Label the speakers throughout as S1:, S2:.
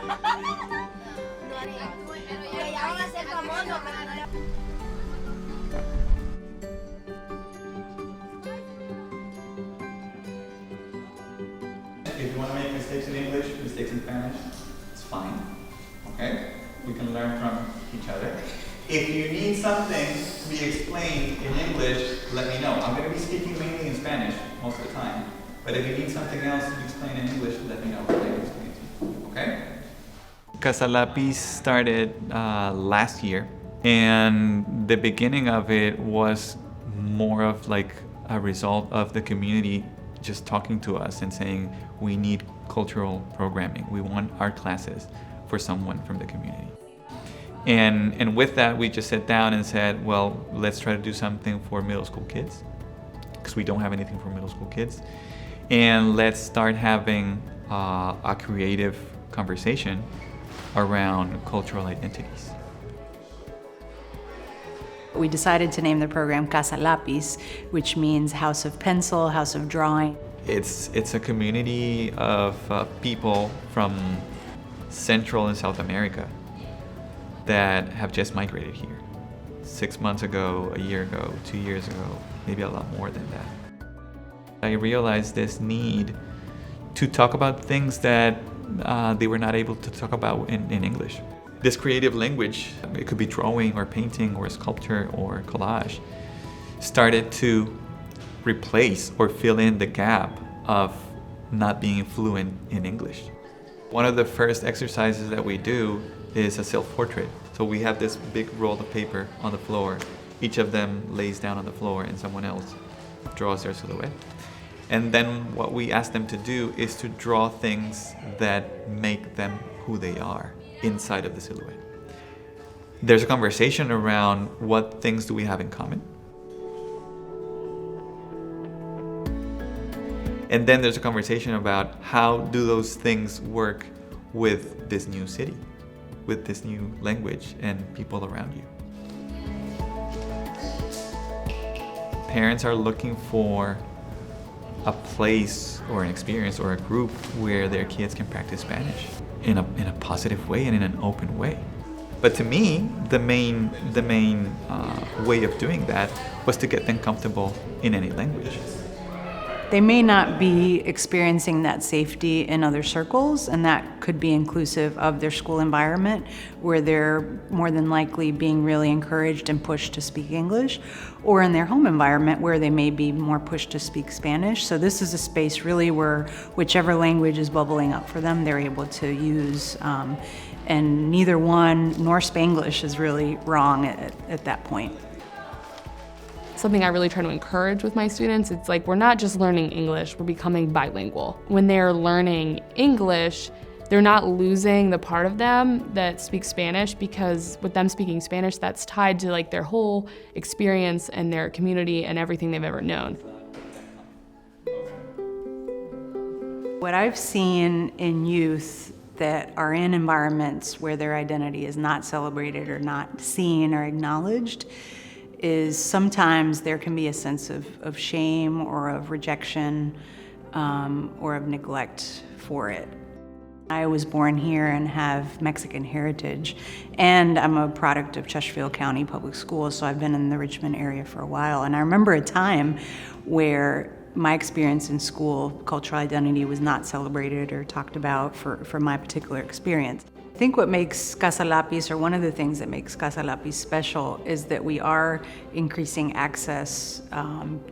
S1: If you want to make mistakes in English, mistakes in Spanish, it's fine. Okay? We can learn from each other. If you need something to be explained in English, let me know. I'm going to be speaking mainly in Spanish most of the time. But if you need something else to be explained in English, let me know. I can explain it to you. Okay? Casa Lápiz started last year. And the beginning of it was more of like a result of the community just talking to us and saying, we need cultural programming. We want art classes for someone from the community. And with that, we just sat down and said, well, let's try to do something for middle school kids, because we don't have anything for middle school kids. And let's start having a creative conversation around cultural identities.
S2: We decided to name the program Casa Lápiz, which means house of pencil, house of drawing.
S1: It's a community of people from Central and South America that have just migrated here. 6 months ago, a year ago, 2 years ago, maybe a lot more than that. I realized this need to talk about things that they were not able to talk about in English. This creative language, it could be drawing or painting or sculpture or collage, started to replace or fill in the gap of not being fluent in English. One of the first exercises that we do is a self-portrait. So we have this big roll of paper on the floor. Each of them lays down on the floor and someone else draws their silhouette. And then what we ask them to do is to draw things that make them who they are inside of the silhouette. There's a conversation around what things do we have in common. And then there's a conversation about how do those things work with this new city, with this new language and people around you. Parents are looking for a place or an experience or a group where their kids can practice Spanish in a positive way and in an open way. But to me, the main way of doing that was to get them comfortable in any language.
S2: They may not be experiencing that safety in other circles, and that could be inclusive of their school environment, where they're more than likely being really encouraged and pushed to speak English, or in their home environment where they may be more pushed to speak Spanish. So this is a space really where whichever language is bubbling up for them, they're able to use, and neither one nor Spanglish is really wrong at that point.
S3: Something I really try to encourage with my students, it's like we're not just learning English, we're becoming bilingual. When they're learning English, they're not losing the part of them that speaks Spanish, because with them speaking Spanish, that's tied to like their whole experience and their community and everything they've ever known.
S2: What I've seen in youth that are in environments where their identity is not celebrated or not seen or acknowledged is sometimes there can be a sense of shame or of rejection or of neglect for it. I was born here and have Mexican heritage, and I'm a product of Chesterfield County Public Schools, so I've been in the Richmond area for a while. And I remember a time where my experience in school, cultural identity was not celebrated or talked about for my particular experience. I think what makes Casa Lápiz, or one of the things that makes Casa Lápiz special, is that we are increasing access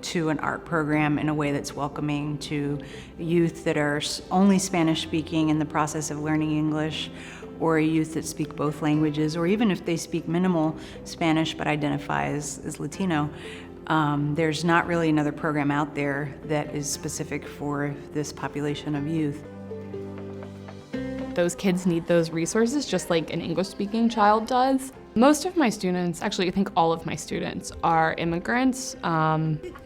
S2: to an art program in a way that's welcoming to youth that are only Spanish speaking in the process of learning English, or youth that speak both languages, or even if they speak minimal Spanish but identify as Latino. There's not really another program out there that is specific for this population of youth.
S3: Those kids need those resources just like an English-speaking child does. Most of my students, actually I think all of my students, are immigrants.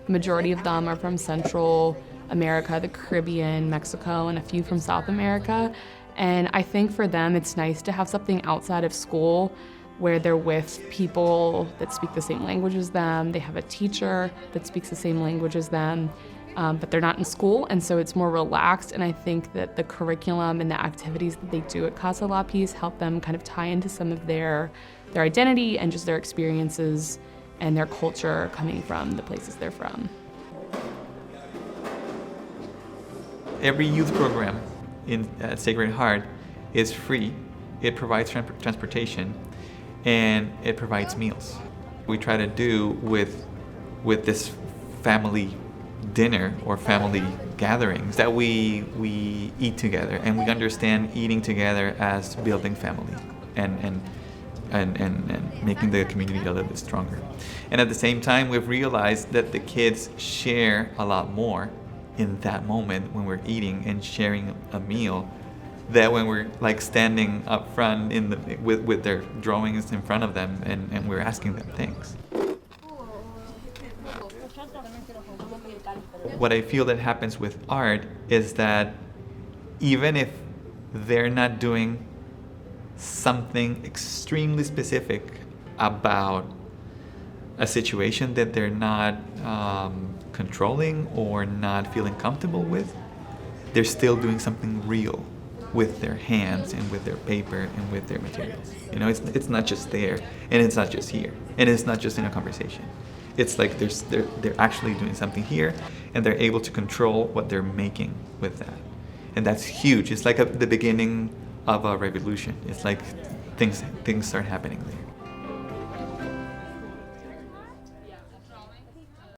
S3: Majority of them are from Central America, the Caribbean, Mexico, and a few from South America. And I think for them it's nice to have something outside of school where they're with people that speak the same language as them. They have a teacher that speaks the same language as them. but they're not in school, and so it's more relaxed. And I think that the curriculum and the activities that they do at Casa Lápiz help them kind of tie into some of their identity and just their experiences and their culture coming from the places they're from.
S1: Every youth program at Sacred Heart is free. It provides transportation, and it provides meals. We try to do with this family dinner or family gatherings that we eat together, and we understand eating together as building family and making the community a little bit stronger. And at the same time, we've realized that the kids share a lot more in that moment when we're eating and sharing a meal than when we're like standing up front with their drawings in front of them and we're asking them things. What I feel that happens with art is that even if they're not doing something extremely specific about a situation that they're not controlling or not feeling comfortable with, they're still doing something real with their hands and with their paper and with their materials. You know, it's not just there, and it's not just here, and it's not just in a conversation. It's like they're actually doing something here, and they're able to control what they're making with that. And that's huge. It's like the beginning of a revolution. It's like things start happening there.